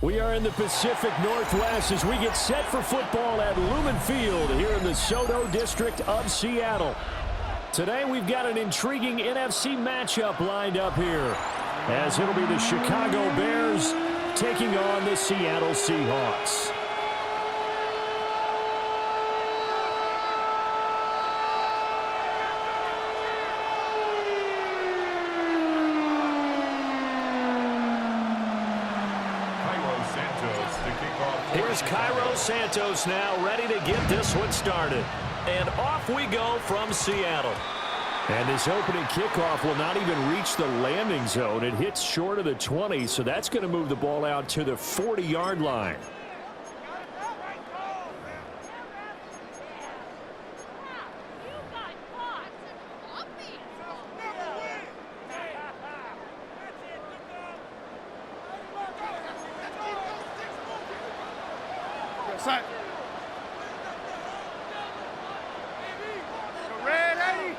We are in the Pacific Northwest as we get set for football at Lumen Field here in the Soto District of Seattle. Today we've got an intriguing NFC matchup lined up here, as it'll be the Chicago Bears taking on the Seattle Seahawks. Here's Cairo Santos now ready to get this one started. And off we go from Seattle. And this opening kickoff will not even reach the landing zone. It hits short of the 20, so that's going to move the ball out to the 40-yard line. Set. Ready.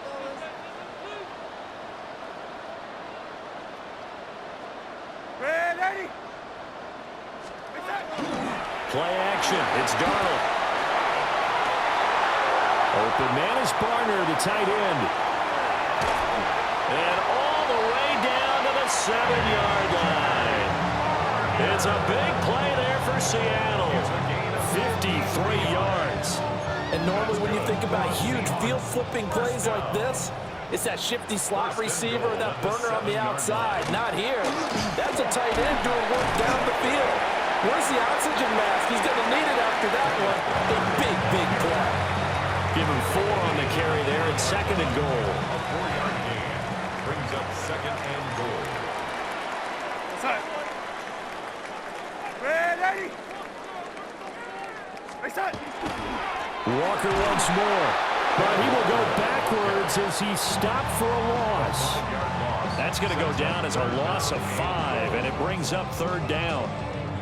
Ready. Play action. It's Darnold. Open man is Barner, the tight end. And all the way down to the 7-yard line. It's a big play there for Seattle. 53 yards. And normally when you think about huge field-flipping plays like this, it's that shifty slot receiver or that burner on the outside. Not here. That's a tight end doing work down the field. Where's the oxygen mask? He's going to need it after that one. A big, big play. Give him 4 on the carry there at 2nd and goal. A 4-yard gain brings up 2nd and goal. Set. Ready. Set. Walker once more, but he will go backwards as he stopped for a loss. That's going to go down as a loss of 5, and it brings up 3rd down.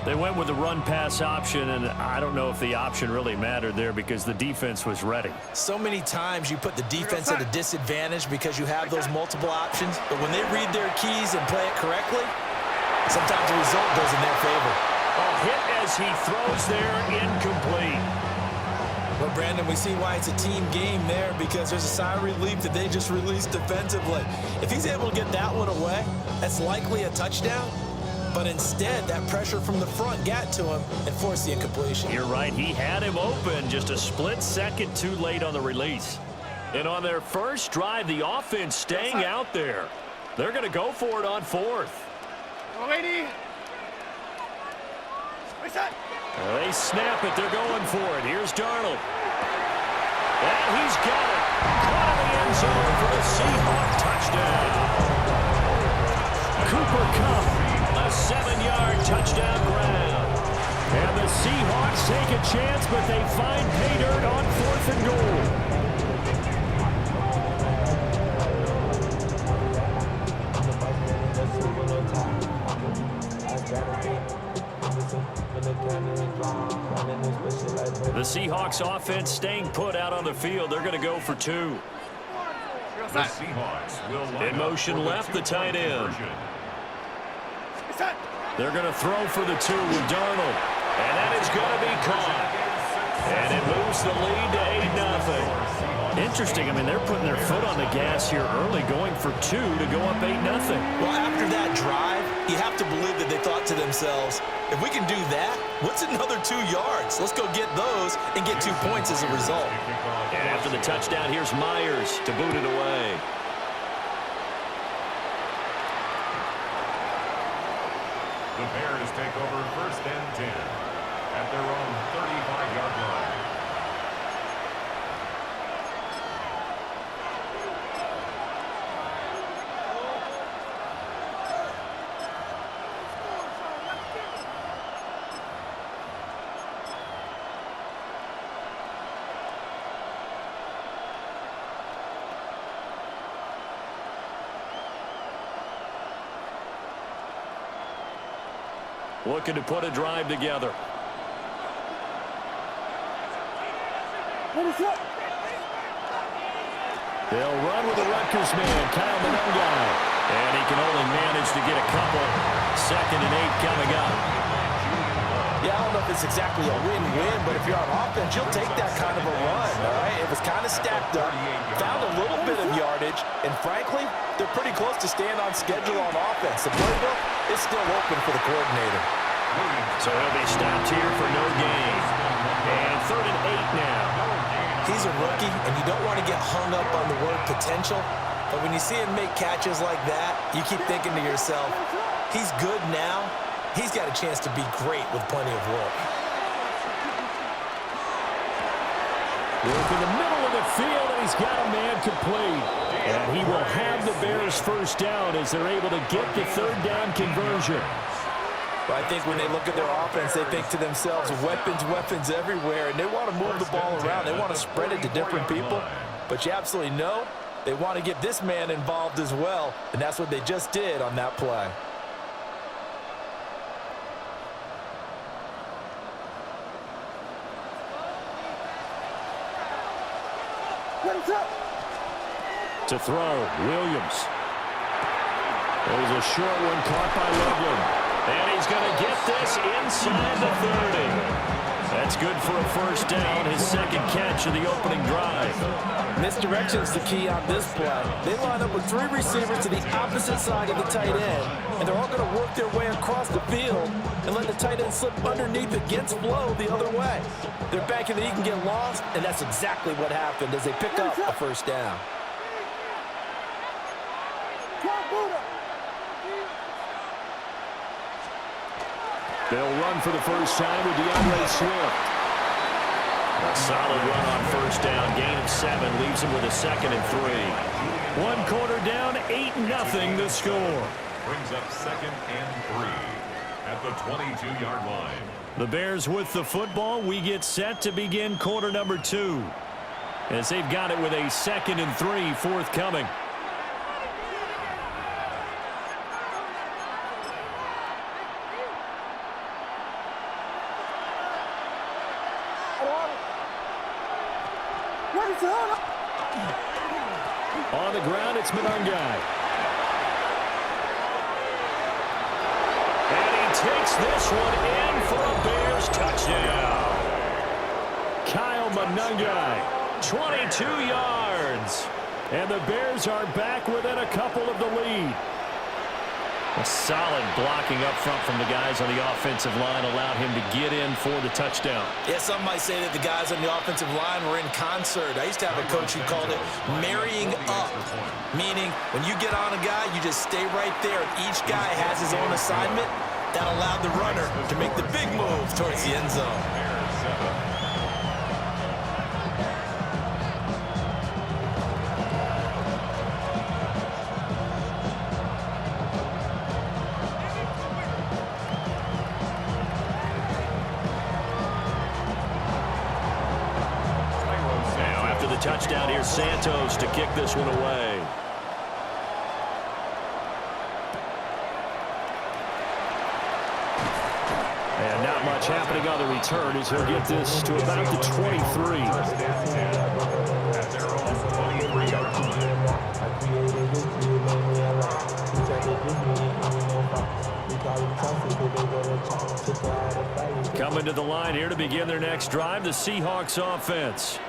They went with the run-pass option, and I don't know if the option really mattered there because the defense was ready. So many times you put the defense at a disadvantage because you have those multiple options, but when they read their keys and play it correctly, sometimes the result goes in their favor. A hit as he throws there, incomplete. Well, Brandon, we see why it's a team game there because there's a sigh of relief that they just released defensively. If he's able to get that one away, that's likely a touchdown. But instead, that pressure from the front got to him and forced the incompletion. You're right. He had him open just a split second too late on the release. And on their first drive, the offense staying out there. They're going to go for it on 4th. Ready. Set. They snap it. They're going for it. Here's Darnold. And he's got it. Caught in the end zone for the Seahawks touchdown. Cooper Kupp, a 7-yard touchdown grab. And the Seahawks take a chance, but they find pay dirt on 4th and goal. The Seahawks offense staying put out on the field. They're going to go for 2. The Seahawks will in motion left, the tight end. They're going to throw for the 2 with Darnold. And that is going to be caught. And it moves the lead to 8-0. Interesting. I mean, they're putting their foot on the gas here early, going for 2 to go up 8-0. Well, after that drive, you have to believe that they thought to themselves, if we can do that, what's another 2 yards? Let's go get those and get 2 points as a result. And after the touchdown, here's Myers to boot it away. The Bears take over 1st and 10 at their own 35-yard line. Looking to put a drive together. They'll run with the Rutgers man, Kyle Mononga. And he can only manage to get a couple. 2nd and 8 coming up. Yeah, I don't know if it's exactly a win-win, but if you're on offense, you'll take that kind of a run, all right? It was kind of stacked up, found a little bit of yardage, and frankly, they're pretty close to staying on schedule on offense. The playbook is still open for the coordinator. So he'll be stopped here for no gain. And 3rd and 8 now. He's a rookie, and you don't want to get hung up on the word potential, but when you see him make catches like that, you keep thinking to yourself, he's good now. He's got a chance to be great with plenty of work. Work in the middle of the field, and he's got a man complete. And he will have the Bears first down as they're able to get the 3rd down conversion. Well, I think when they look at their offense, they think to themselves, weapons, weapons everywhere, and they want to move the ball around. They want to spread it to different people, but you absolutely know they want to get this man involved as well, and that's what they just did on that play. To throw, Williams. There's a short one caught by Loveland. And he's going to get this inside the 30. That's good for a first down, his 2nd catch of the opening drive. Misdirection's the key on this play. They line up with 3 receivers to the opposite side of the tight end, and they're all going to work their way across the field and let the tight end slip underneath against flow the other way. They're banking that he can get lost, and that's exactly what happened as they pick up a first down. They'll run for the first time with DeAndre Swift. A solid run on first down. Gain of 7 leaves him with a 2nd and 3. 1 quarter down, 8-0 the score. Brings up 2nd and 3 at the 22-yard line. The Bears with the football. We get set to begin quarter number 2. As they've got it with a 2nd and 3 forthcoming. On the ground, it's Monangai. And he takes this one in for a Bears touchdown. Kyle Monangai, 22 yards. And the Bears are back within a couple of the lead. A solid blocking up front from the guys on the offensive line allowed him to get in for the touchdown. Yeah, some might say that the guys on the offensive line were in concert. I used to have a coach who called it marrying up, meaning when you get on a guy, you just stay right there. Each guy has his own assignment. That allowed the runner to make the big move towards the end zone. Touchdown, here's Santos to kick this one away. And not much happening on the return as he'll get this to about the 23. At their own 23-yard line. Coming to the line here to begin their next drive, the Seahawks offense.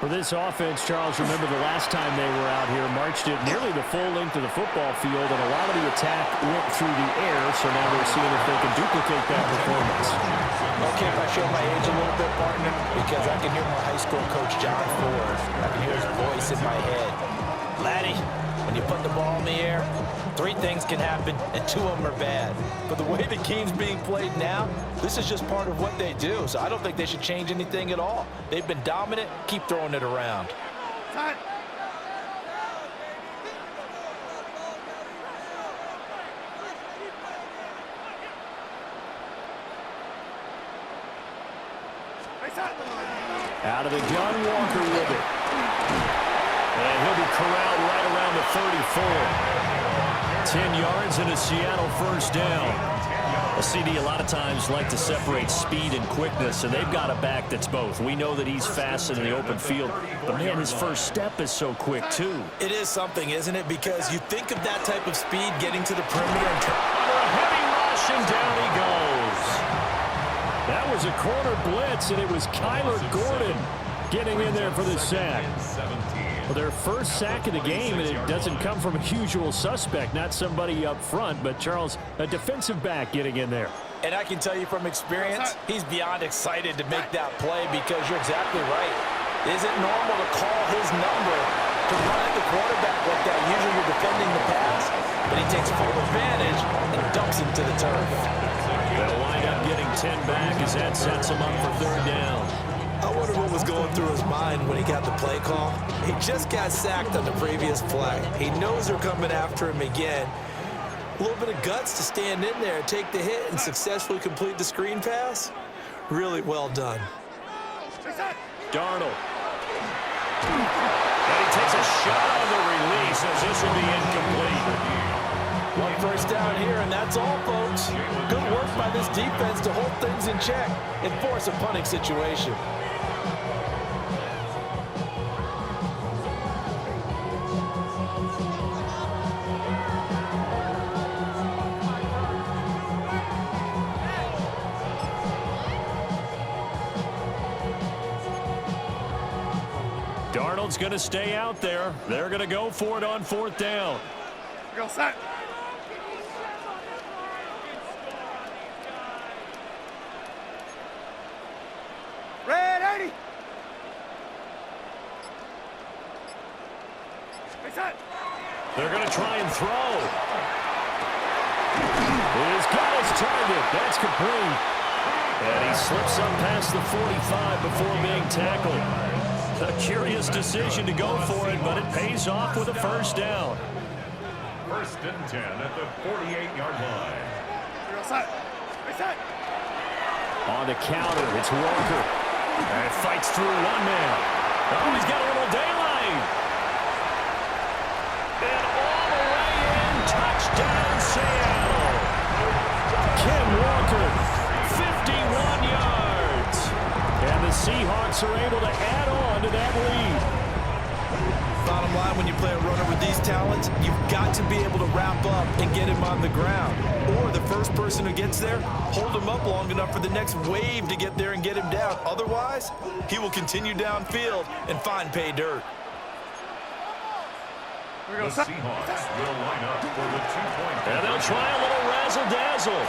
For this offense, Charles, remember the last time they were out here, marched it nearly the full length of the football field, and a lot of the attack went through the air, so now they're seeing if they can duplicate that performance. Okay, if I show my age a little bit, partner, because I can hear my high school coach, John Ford. I can hear his voice in my head. Laddie, when you put the ball in the air, 3 things can happen, and 2 of them are bad. But the way the game's being played now, this is just part of what they do. So I don't think they should change anything at all. They've been dominant. Keep throwing it around. Time. Out of the gun, Walker with it. And he'll be corralled right around the 34. 10 yards and a Seattle first down. A CD a lot of times like to separate speed and quickness, and they've got a back that's both. We know that he's fast in the open field, but man, his first step is so quick too. It is something, isn't it? Because you think of that type of speed getting to the perimeter and under a heavy rush, and down he goes. That was a corner blitz, and it was Kyler Gordon getting in there for the sack. Well, their first sack of the game, and it doesn't come from a usual suspect, not somebody up front, but Charles, a defensive back getting in there. And I can tell you from experience, he's beyond excited to make that play because you're exactly right. Is it normal to call his number to run at the quarterback like that? Usually you're defending the pass, but he takes full advantage and dumps him to the turf. They'll wind up getting 10 back as that sets him up for third down. I wonder what was going through his mind when he got the play call. He just got sacked on the previous play. He knows they're coming after him again. A little bit of guts to stand in there, take the hit, and successfully complete the screen pass. Really well done. Darnold. And he takes a shot on the release as this will be incomplete. One first down here, and that's all, folks. Good work by this defense to hold things in check and force a punting situation. Darnold's going to stay out there. They're going to go for it on fourth down. Go set. Red 80. Set. They're going to try and throw. He's got his target. That's complete. And he slips up past the 45 before being tackled. A curious decision to go for it, but it pays off with a first down. First and 10 at the 48-yard line. On the counter, it's Walker. And fights through one man. Oh, he's got a little daylight. And all the way in, touchdown Seattle. Ken Walker, 51 yards. And the Seahawks are able to add on to that lead. Bottom line, when you play a runner with these talents, you've got to be able to wrap up and get him on the ground. Or the first person who gets there, hold him up long enough for the next wave to get there and get him down. Otherwise, he will continue downfield and find pay dirt. The Seahawks will line up for the 2-point. And they'll try a little razzle-dazzle.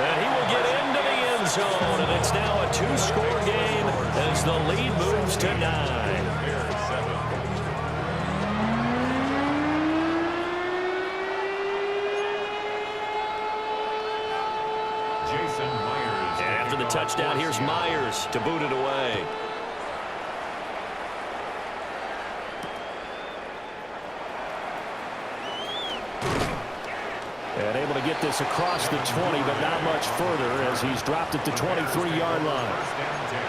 And he will get into the end zone. And it's now a two-score game as the lead moves to 9. After the touchdown, here's Myers to boot it away. And able to get this across the 20, but not much further as he's dropped at the 23-yard line. First and 10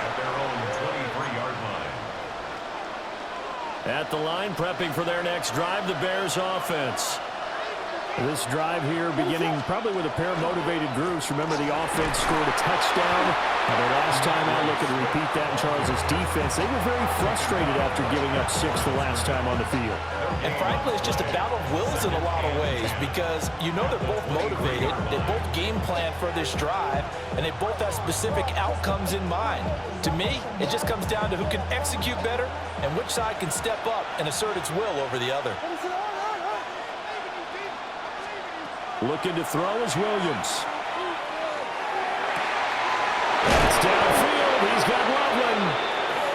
at their own 23-yard line. At the line, prepping for their next drive, the Bears offense. This drive here beginning probably with a pair of motivated groups. Remember, the offense scored a touchdown. And the last time out, looking to repeat that in Charles's defense. They were very frustrated after giving up 6 the last time on the field. And frankly, it's just a battle of wills in a lot of ways because you know they're both motivated. They both game plan for this drive, and they both have specific outcomes in mind. To me, it just comes down to who can execute better and which side can step up and assert its will over the other. Looking to throw is Williams. It's downfield. He's got Loveland.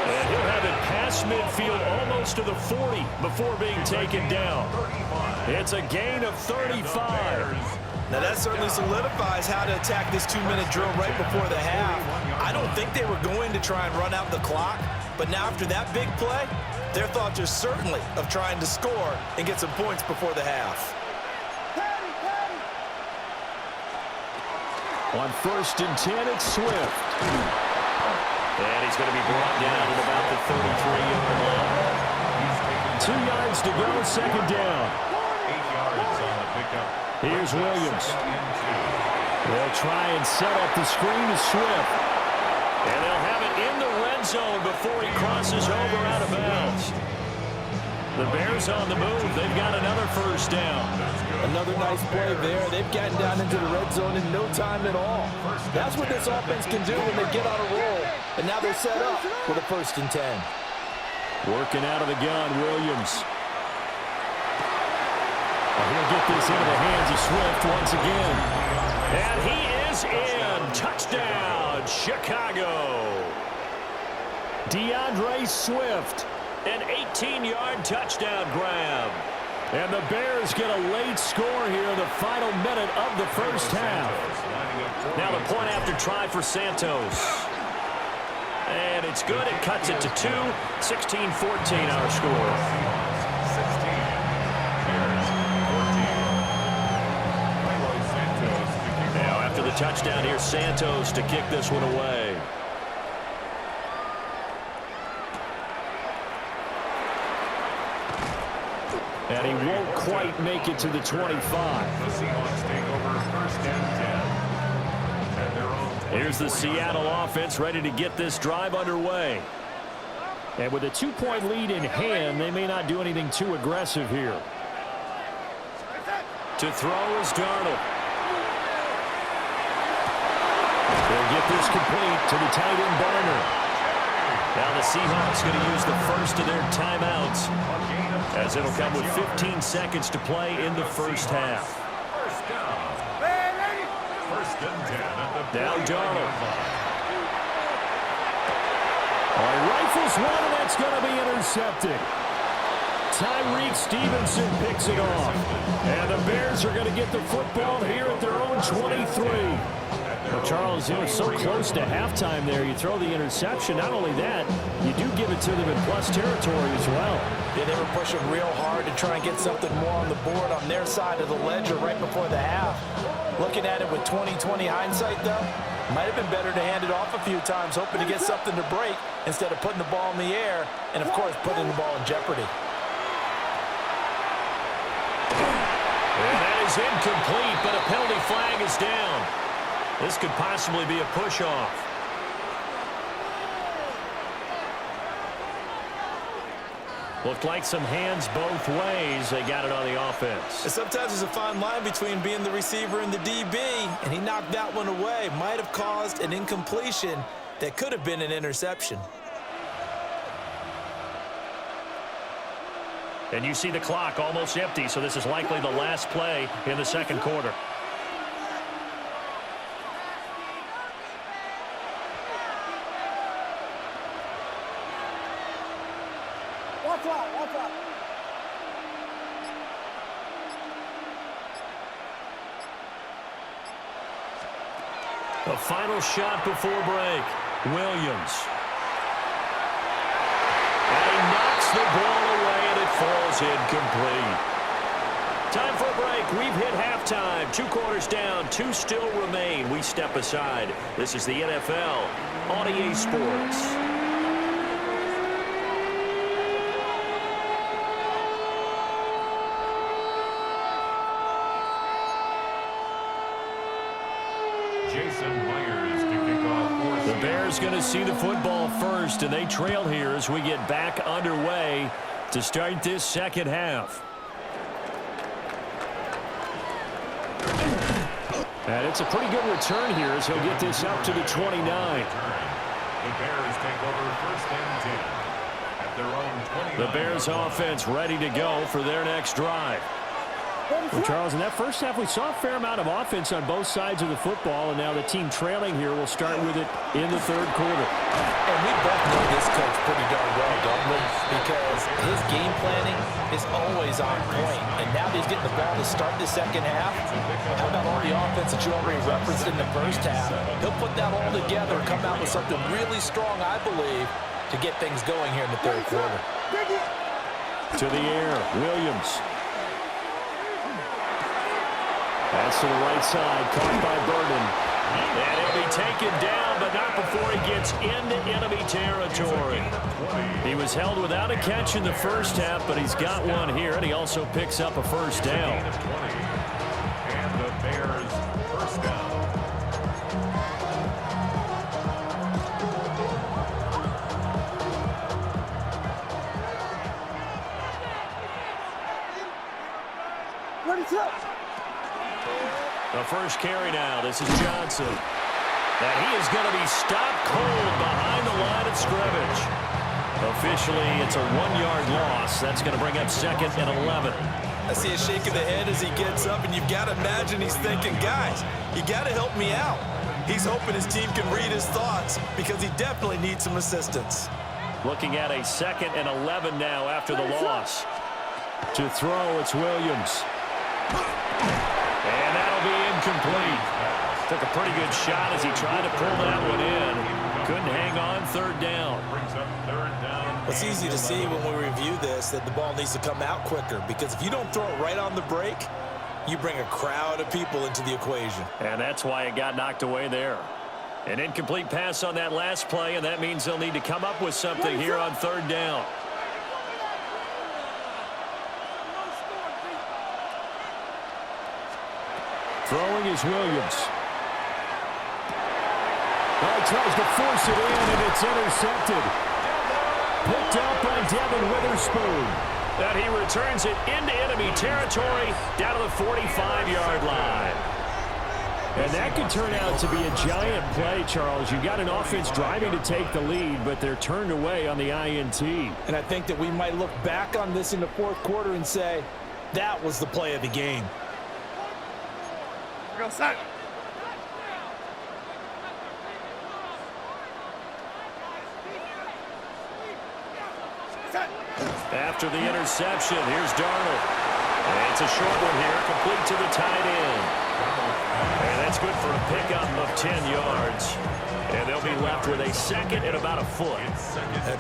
And he'll have it past midfield almost to the 40 before being taken down. It's a gain of 35. Now that certainly solidifies how to attack this 2-minute drill right before the half. I don't think they were going to try and run out the clock, but now after that big play, their thoughts are certainly of trying to score and get some points before the half. On first and 10, it's Swift. And he's going to be brought down at about the 33-yard line. 2 yards to go, second down. 8 yards on the pickup. Here's Williams. They'll try and set up the screen to Swift. And they'll have it in the red zone before he crosses over out of bounds. The Bears on the move. They've got another first down. Another nice play there. They've gotten down into the red zone in no time at all. That's what this offense can do when they get on a roll. And now they're set up with a 1st and 10. Working out of the gun, Williams. He'll get this into the hands of Swift once again. And he is in. Touchdown, Chicago. DeAndre Swift, an 18-yard touchdown grab. And the Bears get a late score here in the final minute of the first half. Now the point after try for Santos. And it's good. It cuts it to 2. 16-14 our score. 16. Bears 14. Now after the touchdown here, Santos to kick this one away. And he won't quite make it to the 25. The Seahawks take over 1st and 10. At their own 20. Here's the Seattle offense ready to get this drive underway. And with a 2-point lead in hand, they may not do anything too aggressive here. To throw is Darnold. They'll get this complete to the tight end Barner. Now the Seahawks going to use the first of their timeouts, as it'll come with 15 seconds to play in the first half. First down. 1st and 10 at the Now Darnold. 45. Rifles one, and that's going to be intercepted. Tyreek Stevenson picks it off. And the Bears are going to get the football here at their own 23. Well, Charles, it was so close to halftime there. You throw the interception. Not only that, you do give it to them in plus territory as well. Yeah, they were pushing real hard to try and get something more on the board on their side of the ledger right before the half. Looking at it with 20/20 hindsight, though, might have been better to hand it off a few times, hoping to get something to break instead of putting the ball in the air and, of course, putting the ball in jeopardy. And that is incomplete, but a penalty flag is down. This could possibly be a push-off. Looked like some hands both ways. They got it on the offense. And sometimes there's a fine line between being the receiver and the DB, and he knocked that one away. Might have caused an incompletion that could have been an interception. And you see the clock almost empty, so this is likely the last play in the second quarter. The final shot before break. Williams. And he knocks the ball away, and it falls incomplete. Time for a break. We've hit halftime. 2 quarters down. 2 still remain. We step aside. This is the NFL on EA Sports. The Bears going to see the football first, and they trail here as we get back underway to start this second half. And it's a pretty good return here as he'll get this up to the 29. The Bears take over 1st and 10 at their own 29. The Bears offense ready to go for their next drive. Well, Charles, in that first half, we saw a fair amount of offense on both sides of the football, and now the team trailing here will start with it in the third quarter. And we both know this coach pretty darn well, don't we? Because his game planning is always on point, and now he's getting the ball to start the second half. How about all the offense that you already referenced in the first half? He'll put that all together and come out with something really strong, I believe, to get things going here in the third quarter. To the air, Williams. That's to the right side, caught by Burden. And he'll be taken down, but not before he gets into enemy territory. He was held without a catch in the first half, but he's got one here, and he also picks up a first down. And the Bears first down. first carry now. This is Johnson. And he is going to be stopped cold behind the line of scrimmage. Officially, it's a 1-yard loss. That's going to bring up 2nd and 11. I see a shake of the head as he gets up, and you've got to imagine he's thinking, guys, you got to help me out. He's hoping his team can read his thoughts because he definitely needs some assistance. Looking at a 2nd and 11 now after the loss. To throw, it's Williams. And that'll be incomplete. Took a pretty good shot as he tried to pull that one in. Couldn't hang on, 3rd down. It's easy to see when we review this that the ball needs to come out quicker, because if you don't throw it right on the break, you bring a crowd of people into the equation. And that's why it got knocked away there. An incomplete pass on that last play, and that means they'll need to come up with something here on 3rd down. Throwing is Williams. He tries to force it in, and it's intercepted. Picked up by Devin Witherspoon. And he returns it into enemy territory down to the 45-yard line. And that could turn out to be a giant play, Charles. You've got an offense driving to take the lead, but they're turned away on the INT. And I think that we might look back on this in the 4th quarter and say, that was the play of the game. Go set. After the interception, here's Darnold. And it's a short one here, complete to the tight end. And that's good for a pickup of 10 yards. And they'll be left with a 2nd and about a foot.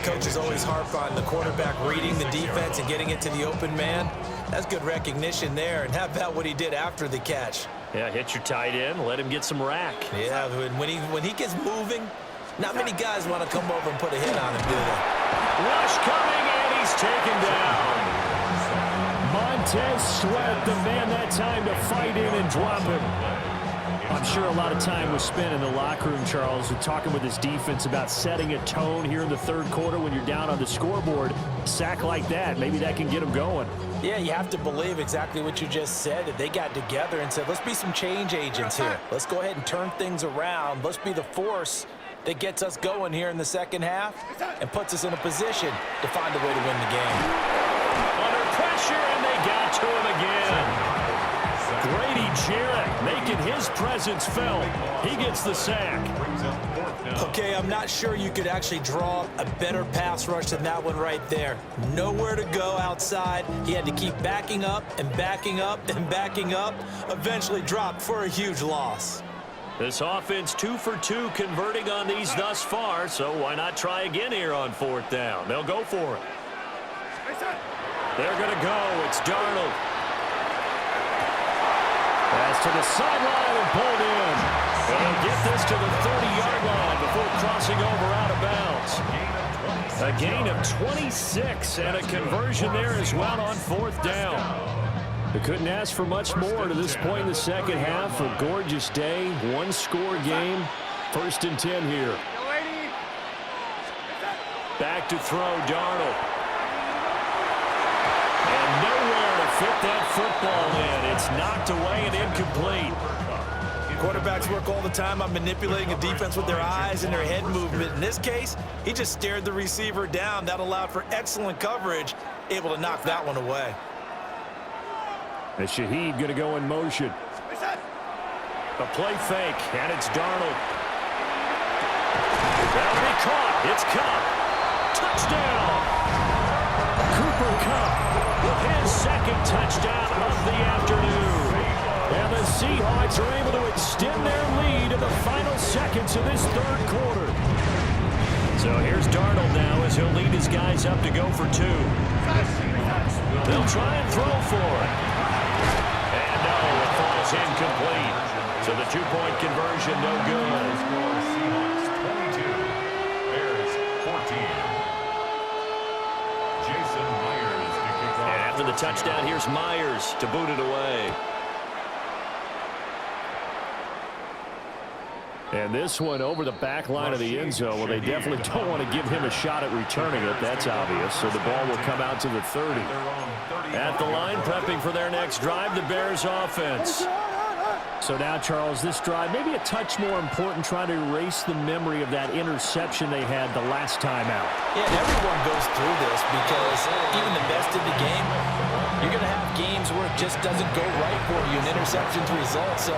Coaches always harp on the quarterback reading the defense and getting it to the open man. That's good recognition there. And how about what he did after the catch? Yeah, hit your tight end, let him get some rack. Yeah, when he gets moving, not many guys want to come over and put a hit on him, do they? Rush coming, and he's taken down. Montez Sweat, the man that time to fight in and drop him. I'm sure a lot of time was spent in the locker room, Charles, with talking with his defense about setting a tone here in the 3rd quarter when you're down on the scoreboard. A sack like that, maybe that can get him going. Yeah, you have to believe exactly what you just said, that they got together and said, let's be some change agents here. Let's go ahead and turn things around. Let's be the force that gets us going here in the 2nd half and puts us in a position to find a way to win the game. Under pressure, and they got to him again. Grady Jarrett making his presence felt. He gets the sack. Okay, I'm not sure you could actually draw a better pass rush than that one right there. Nowhere to go outside. He had to keep backing up and backing up and backing up. Eventually dropped for a huge loss. This offense 2 for 2 converting on these thus far, so why not try again here on 4th down? They'll go for it. They're going to go. It's Darnold. Pass to the sideline and pulled in. They'll get this to the 30-yard line before crossing over out of bounds. A gain of 26 and a conversion there as well on 4th down. They couldn't ask for much more to this point in the 2nd half. A gorgeous day, 1-score game. 1st and 10 here. Back to throw, Darnold. And nowhere to fit that football in. It's knocked away and incomplete. Quarterbacks work all the time on manipulating a defense with their eyes and their head movement. In this case, he just stared the receiver down. That allowed for excellent coverage, able to knock that one away. And Shaheed going to go in motion. A play fake, and it's Darnold. That'll be caught. It's Cup. Touchdown. Cooper Kupp with his 2nd touchdown of the afternoon. And the Seahawks are able to extend their lead in the final seconds of this 3rd quarter. So here's Darnold now as he'll lead his guys up to go for 2. They'll try and throw for it. And no, it falls incomplete. So the 2-point conversion no good. Seahawks 22, Bears 14. Jason Myers to kick off. And after the touchdown, here's Myers to boot it away. And this one over the back line of the end zone. Well, they definitely don't want to give him a shot at returning it. That's obvious. So the ball will come out to the 30. At the line, prepping for their next drive, the Bears offense. So now, Charles, this drive maybe a touch more important, trying to erase the memory of that interception they had the last time out. Yeah, and everyone goes through this because even the best in the game, you're going to have games where it just doesn't go right for you and interceptions result. So,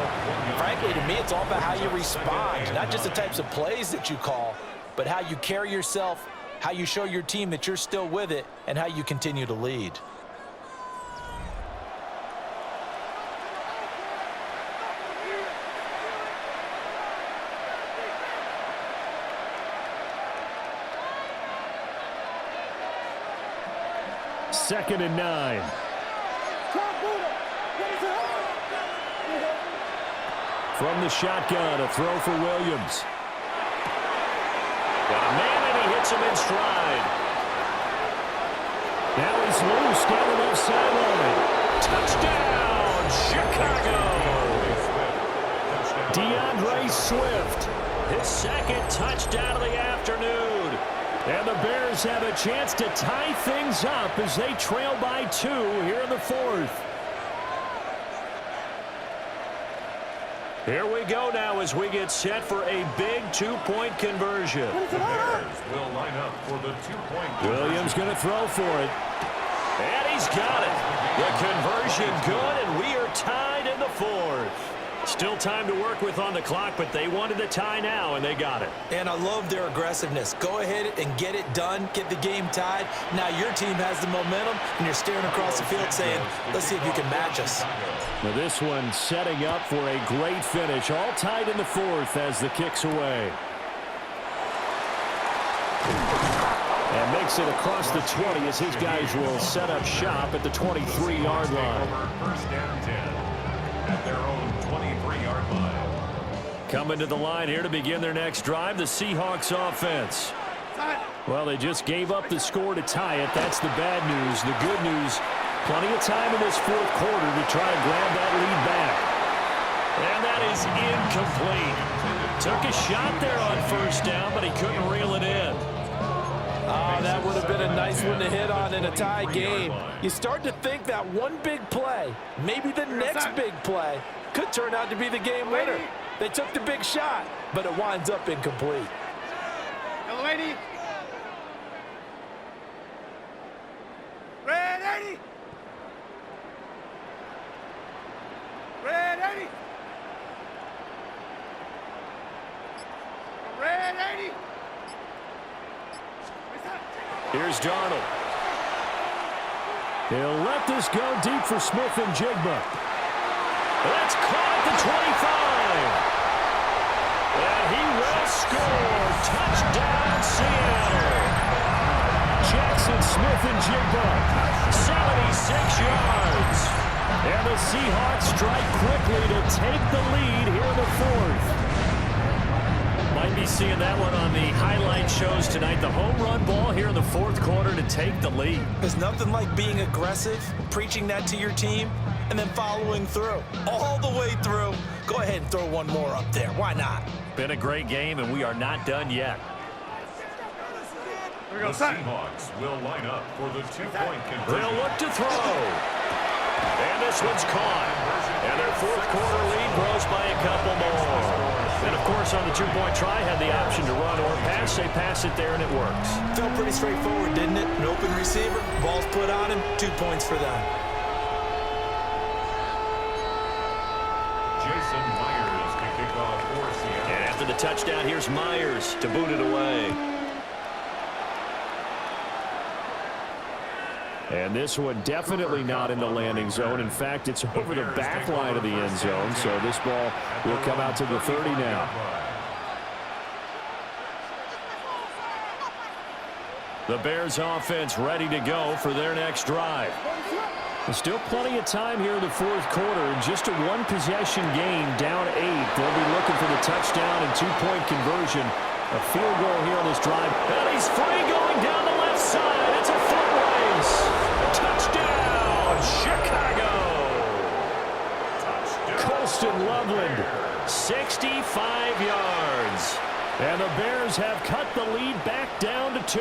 frankly, to me, it's all about how you respond, not just the types of plays that you call, but how you carry yourself, how you show your team that you're still with it, and how you continue to lead. Second and 9. From the shotgun, a throw for Williams. Got a man, and he hits him in stride. Now he's loose down the left sideline. Touchdown, Chicago! DeAndre Swift. His second touchdown of the afternoon. And the Bears have a chance to tie things up as they trail by 2 here in the fourth. Here we go now as we get set for a big two-point conversion. The Bears will line up for the two-point conversion. Williams going to throw for it. And he's got it. The conversion good, and we are tied in the fourth. Still time to work with on the clock, but they wanted the tie now, and they got it. And I love their aggressiveness. Go ahead and get it done, get the game tied. Now your team has the momentum, and you're staring across the field saying, let's see if you can match us. Now this one setting up for a great finish. All tied in the fourth as the kick's away. And makes it across the 20 as his guys will set up shop at the 23-yard line. First and 10 at their own 23-yard line. Coming to the line here to begin their next drive, the Seahawks offense. Well, they just gave up the score to tie it. That's the bad news. The good news, plenty of time in this fourth quarter to try and grab that lead back. And that is incomplete. Took a shot there on first down, but he couldn't reel it in. Oh, that would have been a nice one to hit on in a tie game. You start to think that one big play, maybe the next big play, could turn out to be the game winner. They took the big shot, but it winds up incomplete. Lady. Red 80. Red 80. Red 80. Here's Darnold. He'll let this go deep for Smith and Jigba. That's caught at the 25. And he will score. Touchdown, Seattle. Jackson, Smith, and Jigba. 76 yards. And the Seahawks strike quickly to take the lead here in the fourth. Might be seeing that one on the highlight shows tonight. The home run ball here in the fourth quarter to take the lead. There's nothing like being aggressive, preaching that to your team, and then following through. All the way through. Go ahead and throw one more up there. Why not? Been a great game, and we are not done yet. The Seahawks will line up for the two-point conversion. They'll look to throw. And this one's caught. And their fourth quarter lead grows by a couple more. And, of course, on the two-point try, had the option to run or pass. They pass it there, and it works. Felt pretty straightforward, didn't it? An open receiver, ball's put on him, 2 points for them. Jason Myers to kick off for Seattle. And after the touchdown, here's Myers to boot it away. And this one definitely not in the landing zone. In fact, it's over the back line of the end zone. So this ball will come out to the 30 now. The Bears offense ready to go for their next drive. There's still plenty of time here in the fourth quarter. And just a one-possession game, down 8. They'll be looking for the touchdown and two-point conversion. A field goal here on this drive. And he's free going down the left side. It's a foot race. Touchdown, Chicago. Colston Loveland, 65 yards. and the Bears have cut the lead back down to 2.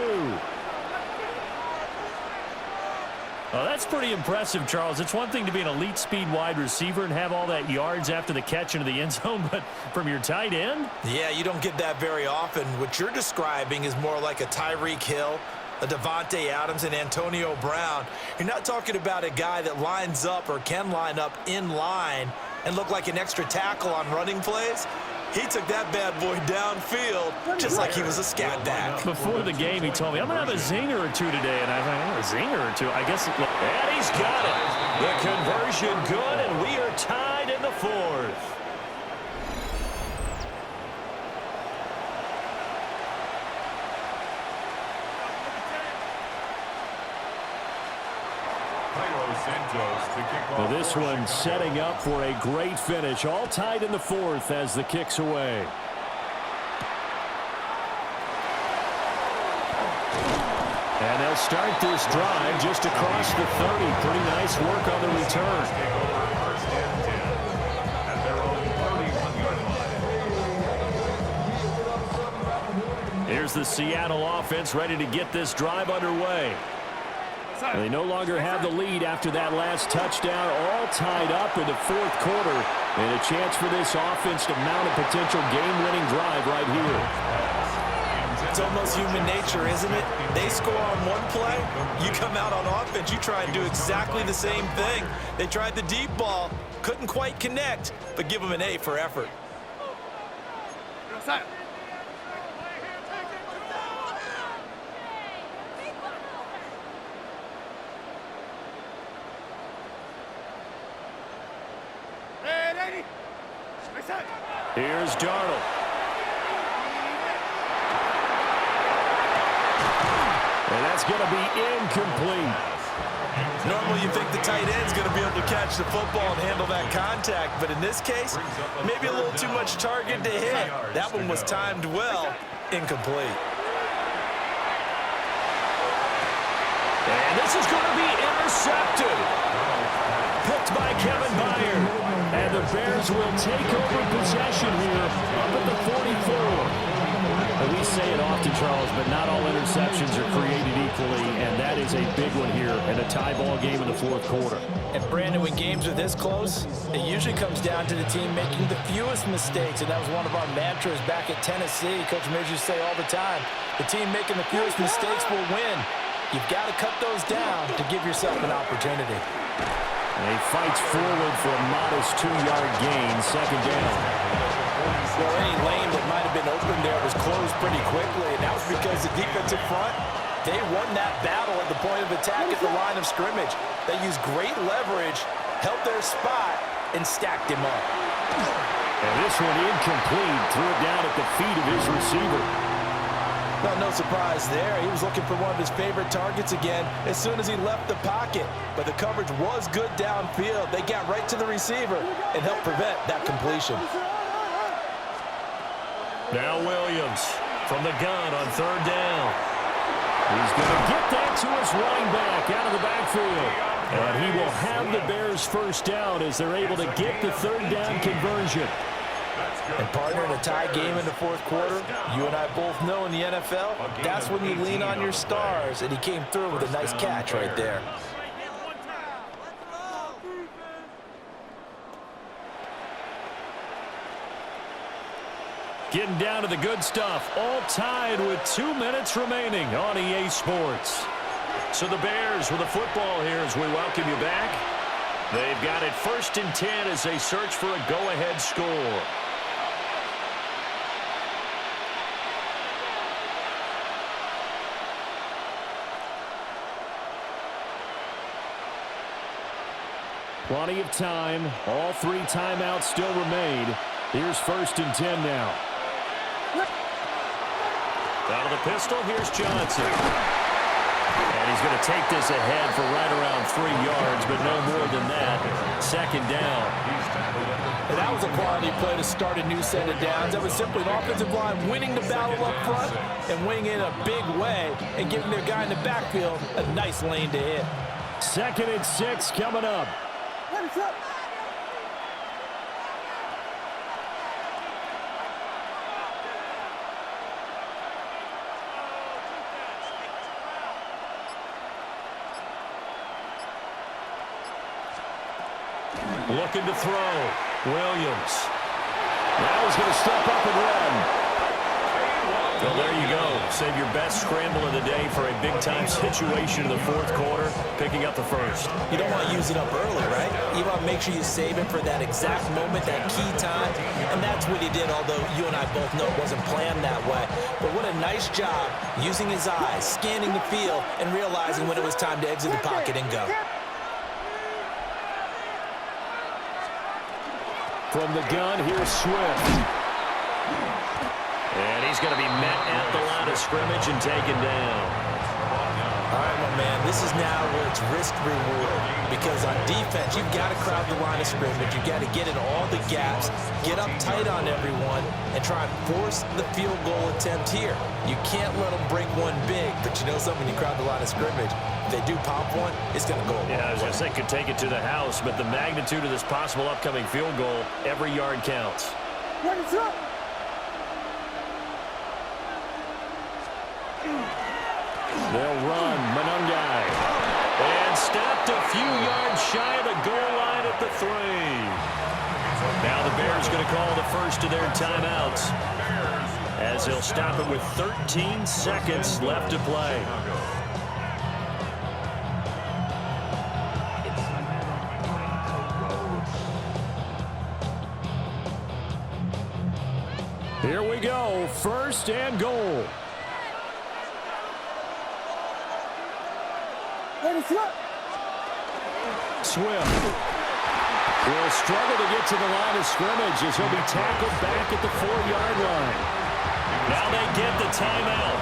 Well, that's pretty impressive, Charles. It's one thing to be an elite speed wide receiver and have all that yards after the catch into the end zone, but from your tight end? Yeah, you don't get that very often. What you're describing is more like a Tyreek Hill, a Devontae Adams, and Antonio Brown. You're not talking about a guy that lines up or can line up in line and look like an extra tackle on running plays. He took that bad boy downfield just like he was a scat back. Before the game, he told me, I'm going to have a zinger or two today. And I thought, a zinger or two? I guess. And he's got it. The conversion good, and we are tied in the fourth. Well, this one setting up for a great finish. All tied in the fourth as the kick's away. And they'll start this drive just across the 30. Pretty nice work on the return. Here's the Seattle offense ready to get this drive underway. They no longer have the lead after that last touchdown, all tied up in the fourth quarter, and a chance for this offense to mount a potential game-winning drive right here. It's almost human nature, isn't it? They score on one play, you come out on offense, you try and do exactly the same thing. They tried the deep ball, couldn't quite connect, but give them an A for effort. Here's Darnold. And that's going to be incomplete. Normally you think the tight end's going to be able to catch the football and handle that contact, but in this case, maybe a little too much target to hit. That one was timed well, incomplete. And this is going to be intercepted. Picked by Kevin Byard. And the Bears will take over possession here up at the 44. And we say it often, Charles, but not all interceptions are created equally, and that is a big one here in a tie ball game in the fourth quarter. And, Brandon, when games are this close, it usually comes down to the team making the fewest mistakes, and that was one of our mantras back at Tennessee. Coach Midge used to say all the time, the team making the fewest mistakes will win. You've got to cut those down to give yourself an opportunity. And he fights forward for a modest 2-yard gain, second down. Well, any lane that might have been open there was closed pretty quickly, and that was because the defensive front, they won that battle at the point of attack at the line of scrimmage. They used great leverage, held their spot, and stacked him up. And this one incomplete, threw it down at the feet of his receiver. Well, no surprise there. He was looking for one of his favorite targets again as soon as he left the pocket. But the coverage was good downfield. They got right to the receiver and helped prevent that completion. Now Williams from the gun on third down. He's going to get that to his running back out of the backfield. And he will have the Bears first down as they're able to get the third down conversion. And, partner, in a tie game in the fourth quarter, you and I both know in the NFL, that's when you lean on your stars, and he came through with a nice catch right there. Getting down to the good stuff, all tied with 2 minutes remaining on EA Sports. So the Bears with the football here as we welcome you back. They've got it 1st and 10 as they search for a go-ahead score. Plenty of time. All 3 timeouts still remain. Here's 1st and 10 now. Out of the pistol, here's Johnson. And he's going to take this ahead for right around 3 yards, but no more than that. 2nd down. And that was a quality play to start a new set of downs. That was simply an offensive line winning the battle up front and winning in a big way and giving their guy in the backfield a nice lane to hit. 2nd and 6 coming up. Looking to throw. Williams. Now he's going to step up and run. Well, there you go. Save your best scramble of the day for a big-time situation in the fourth quarter, picking up the first. You don't want to use it up early, right? You want to make sure you save it for that exact moment, that key time. And that's what he did, although you and I both know it wasn't planned that way. But what a nice job using his eyes, scanning the field, and realizing when it was time to exit the pocket and go. From the gun, here's Swift. And he's going to be met at the line of scrimmage and taken down. All right, my man, this is now where it's risk-reward. Because on defense, you've got to crowd the line of scrimmage. You've got to get in all the gaps, get up tight on everyone, and try and force the field goal attempt here. You can't let them break one big, but you know something, when you crowd the line of scrimmage, if they do pop one, it's going to go away. Yeah, I was going to say, could take it to the house, but the magnitude of this possible upcoming field goal, every yard counts. What is up? They'll run. Manungai. And stopped a few yards shy of the goal line at the 3. Now the Bears going to call the first of their timeouts, as they'll stop it with 13 seconds left to play. Here we go. First and goal. Swift will struggle to get to the line of scrimmage as he'll be tackled back at the 4-yard line. Now they get the timeout.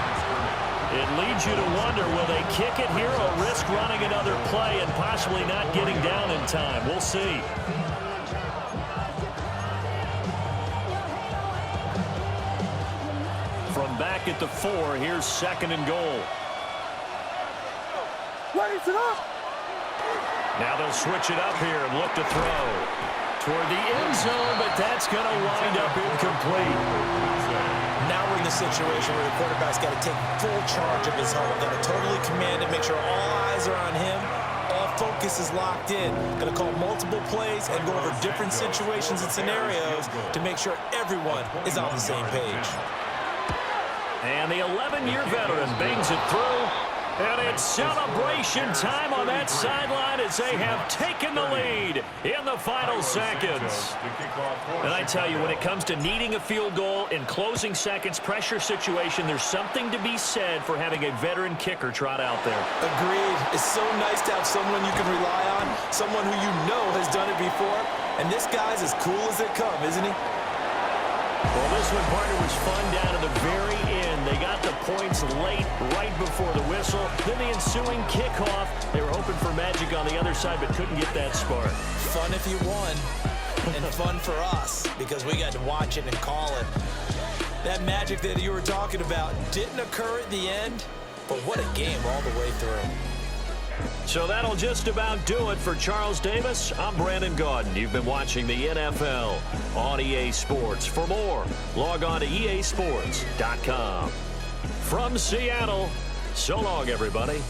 It leads you to wonder, will they kick it here or risk running another play and possibly not getting down in time? We'll see. From back at the 4, here's second and goal. Now they'll switch it up here and look to throw toward the end zone, but that's going to wind up incomplete. Now we're in the situation where the quarterback's got to take full charge of his home. Got to totally command it, make sure all eyes are on him. All focus is locked in. Going to call multiple plays and go over different situations and scenarios to make sure everyone is on the same page. And the 11-year veteran bangs it through. And it's celebration time on that sideline as they have taken the lead in the final seconds. And I tell you, when it comes to needing a field goal in closing seconds, pressure situation, there's something to be said for having a veteran kicker trot out there. Agreed. It's so nice to have someone you can rely on, someone who you know has done it before. And this guy's as cool as they come, isn't he? Well, this one, partner, was fun down to the very end. They got the points late, right before the whistle. Then the ensuing kickoff. They were hoping for magic on the other side, but couldn't get that spark. Fun if you won, and fun for us, because we got to watch it and call it. That magic that you were talking about didn't occur at the end, but what a game all the way through. So that'll just about do it for Charles Davis. I'm Brandon Gaudin. You've been watching the NFL on EA Sports. For more, log on to easports.com. From Seattle, so long, everybody.